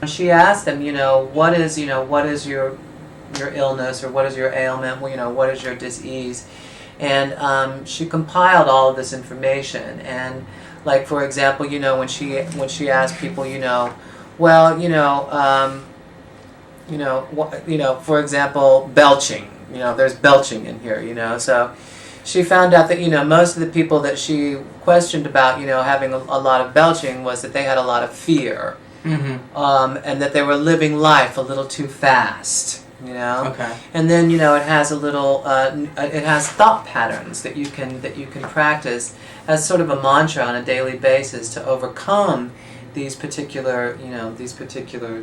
She asked them, what is your illness, or what is your ailment, what is your disease, and she compiled all of this information. And like, for example, when she asked people, well, for example, belching, there's belching in here, so she found out that most of the people that she questioned about having a lot of belching was that they had a lot of fear. Mm-hmm. And that they were living life a little too fast, Okay. And then it has it has thought patterns that you can practice as sort of a mantra on a daily basis to overcome these particular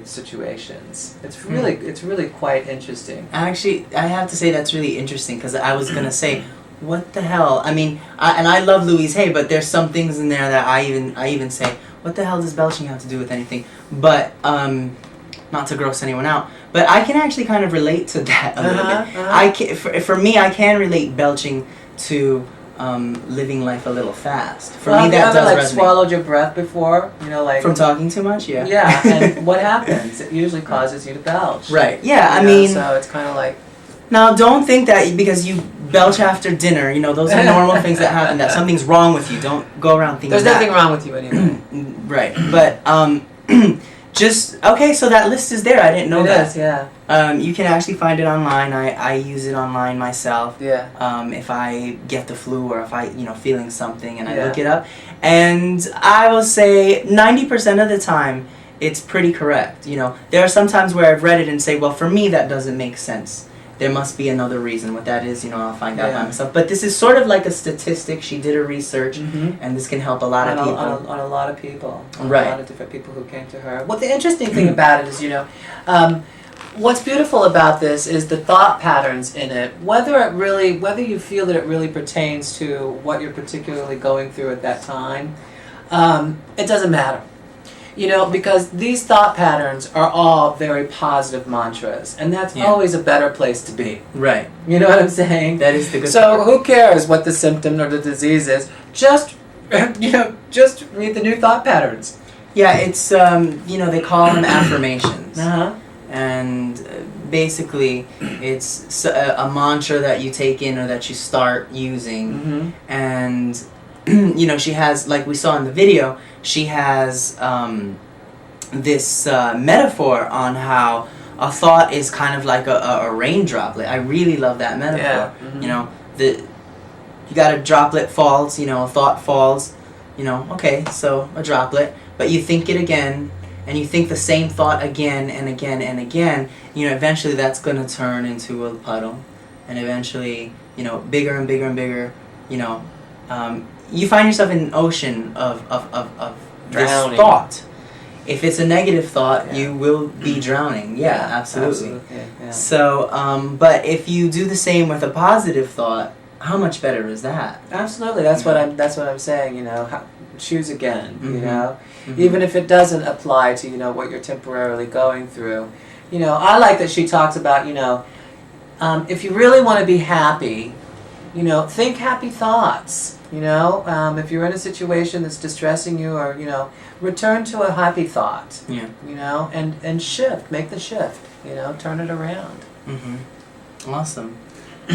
situations. It's really quite interesting. Actually, I have to say that's really interesting, because I was gonna say, what the hell? I mean, I love Louise Hay, but there's some things in there that I even say, what the hell does belching have to do with anything? But not to gross anyone out, but I can actually kind of relate to that a little bit. For me, I can relate belching to living life a little fast. For me, that does resonate. Swallowed your breath before? From talking too much? Yeah. Yeah, and what happens? It usually causes you to belch. Right. Yeah. I mean. So it's kind of like. Now, don't think that because you belch after dinner, those are normal things that happen, that something's wrong with you. Don't go around thinking there's nothing wrong with you anyway. Right. But, okay, so that list is there. I didn't know that. It is, yeah. You can actually find it online. I use it online myself. Yeah. If I get the flu, or if I, feeling something, and I look it up. And I will say 90% of the time, it's pretty correct. There are some times where I've read it and say, well, for me, that doesn't make sense. There must be another reason. What that is, I'll find out by myself. But this is sort of like a statistic. She did her research, and this can help a lot of people. On a lot of people. Right. A lot of different people who came to her. Well, the interesting thing about it is, what's beautiful about this is the thought patterns in it. Whether you feel that it really pertains to what you're particularly going through at that time, it doesn't matter. Because these thought patterns are all very positive mantras, and that's always a better place to be. Right. You know what I'm saying? That is the good So part. who cares what the symptom or the disease is? Just, just read the new thought patterns. Yeah, it's, they call them affirmations. Uh-huh. And basically, it's a mantra that you take in or that you start using. Mm-hmm. And, she has, like we saw in the video, she has this metaphor on how a thought is kind of like a rain droplet. I really love that metaphor. Yeah. Mm-hmm. You got a droplet falls, a thought falls, okay, so a droplet, but you think it again, and you think the same thought again and again and again, eventually that's going to turn into a puddle, and eventually, bigger and bigger and bigger, you find yourself in an ocean of this thought. If it's a negative thought, you will be drowning. Yeah, absolutely. Yeah. So, but if you do the same with a positive thought, how much better is that? Absolutely. That's what I'm saying. Choose again. Mm-hmm. Even if it doesn't apply to what you're temporarily going through. I like that she talks about if you really want to be happy, think happy thoughts. If you're in a situation that's distressing you, or return to a happy thought. Yeah. And shift, make the shift. Turn it around. Mm-hmm. Awesome.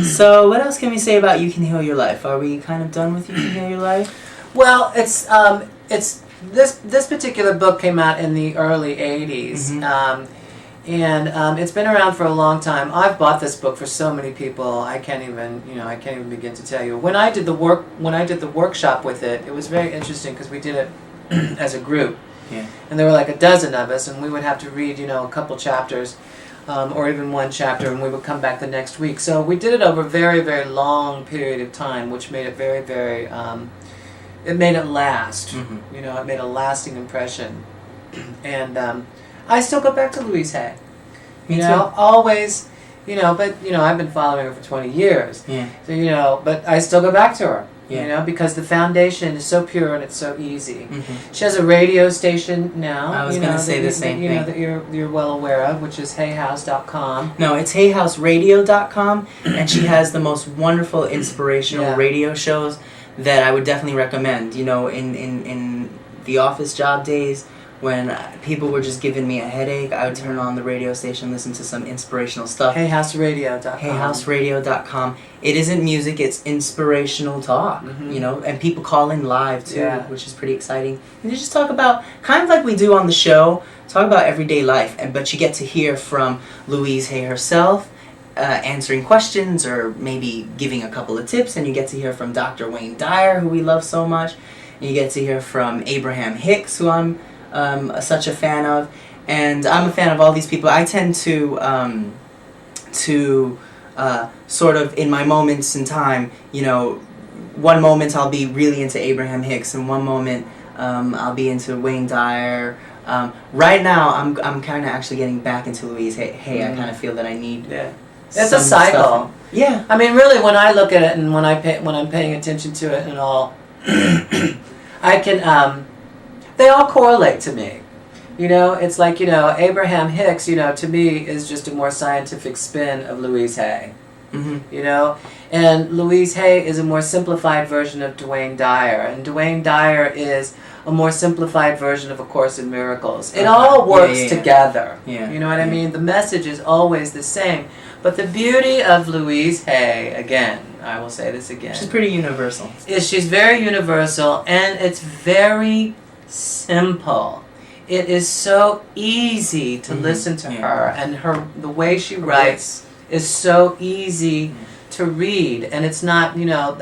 So, what else can we say about You Can Heal Your Life? Are we kind of done with You Can Heal Your Life? Well, it's this particular book came out in the early '80s. Mm-hmm. And it's been around for a long time. I've bought this book for so many people. I can't even begin to tell you. When I did the workshop with it, it was very interesting because we did it as a group. Yeah. And there were like a dozen of us, and we would have to read, a couple chapters, or even one chapter, and we would come back the next week. So we did it over a very, very long period of time, which made it very, very. It made it last. Mm-hmm. It made a lasting impression, and. I still go back to Louise Hay. Me too. Always, but I've been following her for 20 years. Yeah. So, but I still go back to her. Yeah. Because the foundation is so pure and it's so easy. Mm-hmm. She has a radio station now. I was going to say the same thing. That you're well aware of, which is hayhouse.com. No, it's hayhouseradio.com, and she has the most wonderful inspirational radio shows that I would definitely recommend. In the office job days, when people were just giving me a headache, I would turn on the radio station, listen to some inspirational stuff. HeyHouseRadio.com. HeyHouseRadio.com. It isn't music, it's inspirational talk, you know, and people call in live too, which is pretty exciting. And you just talk about, kind of like we do on the show, talk about everyday life, but you get to hear from Louise Hay herself, answering questions or maybe giving a couple of tips, and you get to hear from Dr. Wayne Dyer, who we love so much, and you get to hear from Abraham Hicks, who I'm such a fan of, and I'm a fan of all these people. I tend to sort of, in my moments in time, you know, one moment I'll be really into Abraham Hicks, and one moment I'll be into Wayne Dyer. Right now, I'm kind of actually getting back into Louise Hay. I kind of feel that I need. Yeah, it's a cycle. Yeah. I mean, really, when I look at it and when I'm paying attention to it and all, I can. They all correlate to me. You know, it's like, you know, Abraham Hicks, you know, to me is just a more scientific spin of Louise Hay. You know, and Louise Hay is a more simplified version of Dwayne Dyer, and Dwayne Dyer is a more simplified version of A Course in Miracles. It all works together. You know what I mean? The message is always the same. But the beauty of Louise Hay, again, I will say this again. She's pretty universal. Is she's very universal, and it's very simple. It is so easy to listen to her, and the way she writes is so easy to read, and it's not, you know,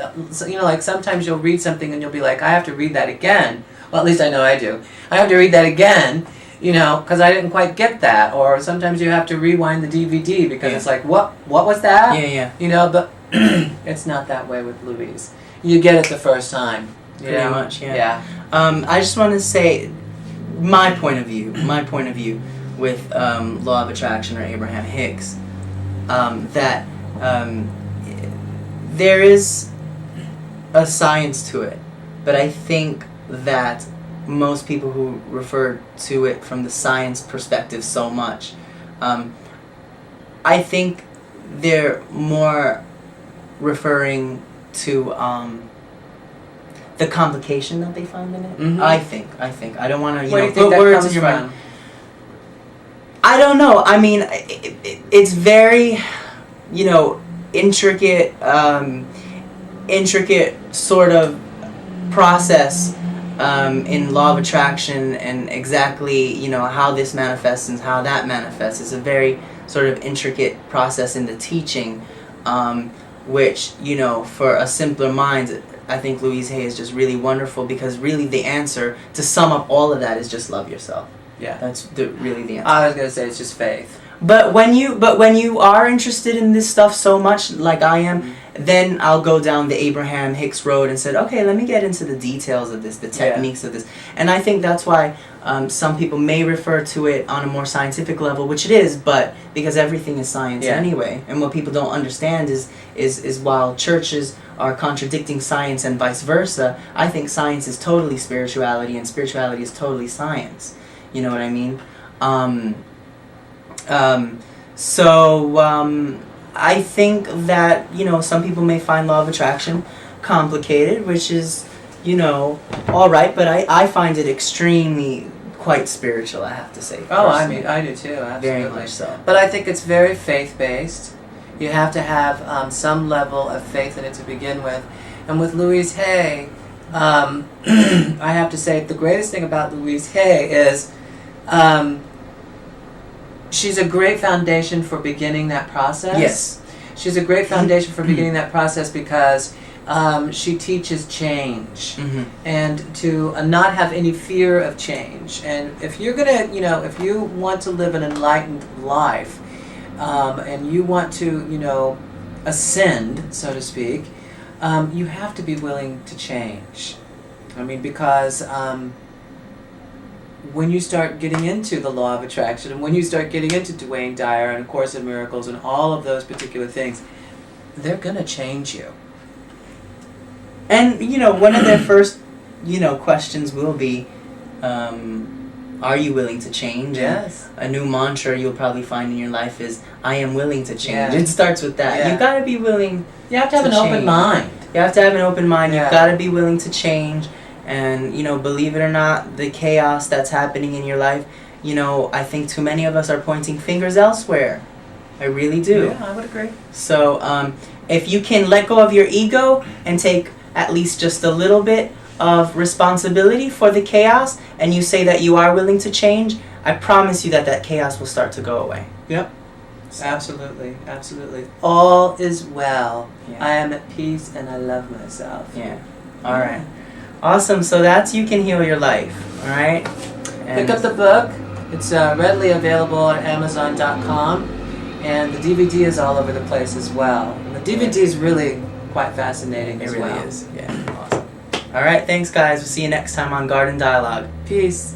like sometimes you'll read something and you'll be like, I have to read that again. Well, at least I know I do. I have to read that again, you know, because I didn't quite get that. Or sometimes you have to rewind the DVD because it's like, what was that? You know, but it's not that way with Louise. You get it the first time. Pretty much, I just want to say my point of view with Law of Attraction or Abraham Hicks, that there is a science to it, but I think that most people who refer to it from the science perspective so much, I think they're more referring to the complication that they find in it. I think. I don't want to, Where do you think that words comes in your from? mind. I don't know. I mean, it's very, you know, intricate sort of process in Law of Attraction, and exactly, you know, how this manifests and how that manifests. It's a very sort of intricate process in the teaching, which, you know, for a simpler mind, I think Louise Hay is just really wonderful, because really the answer, to sum up all of that, is just love yourself. Yeah. That's really the answer. I was going to say it's just faith. But when you are interested in this stuff so much, like I am, then I'll go down the Abraham Hicks road and said, okay, let me get into the details of this, the techniques of this. And I think that's why some people may refer to it on a more scientific level, which it is, but because everything is science anyway. And what people don't understand is while churches are contradicting science and vice versa, I think science is totally spirituality and spirituality is totally science. You know what I mean? I think that, you know, some people may find Law of Attraction complicated, which is, you know, alright, but I find it extremely quite spiritual, I have to say. Oh, I mean, I do too, absolutely. Very much so. But I think it's very faith-based. You have to have some level of faith in it to begin with. And with Louise Hay, I have to say the greatest thing about Louise Hay is she's a great foundation for beginning that process. Yes. She's a great foundation for beginning that process because she teaches change and to not have any fear of change. And if you're going to, you know, if you want to live an enlightened life and you want to, you know, ascend, so to speak, you have to be willing to change. I mean, because when you start getting into the Law of Attraction, and when you start getting into Dwayne Dyer and A Course in Miracles and all of those particular things, they're going to change you. And, you know, one of their first, you know, questions will be, are you willing to change? Yes. And a new mantra you'll probably find in your life is, I am willing to change. Yeah. It starts with that. Yeah. You got to be willing. You have to have an open mind. You have to have an open mind. Yeah. You've got to be willing to change. And, you know, believe it or not, the chaos that's happening in your life, you know, I think too many of us are pointing fingers elsewhere. I really do. Yeah, I would agree. So, if you can let go of your ego and take at least just a little bit of responsibility for the chaos, and you say that you are willing to change, I promise you that that chaos will start to go away. Yep. Absolutely, absolutely. All is well. Yeah. I am at peace and I love myself. Yeah. All right. Awesome. So that's You Can Heal Your Life. All right. Pick up the book. It's readily available at Amazon.com, and the DVD is all over the place as well. And the DVD is really quite fascinating It as really well. is. Yeah. Awesome. All right. Thanks, guys. We'll see you next time on Garden Dialogue. Peace.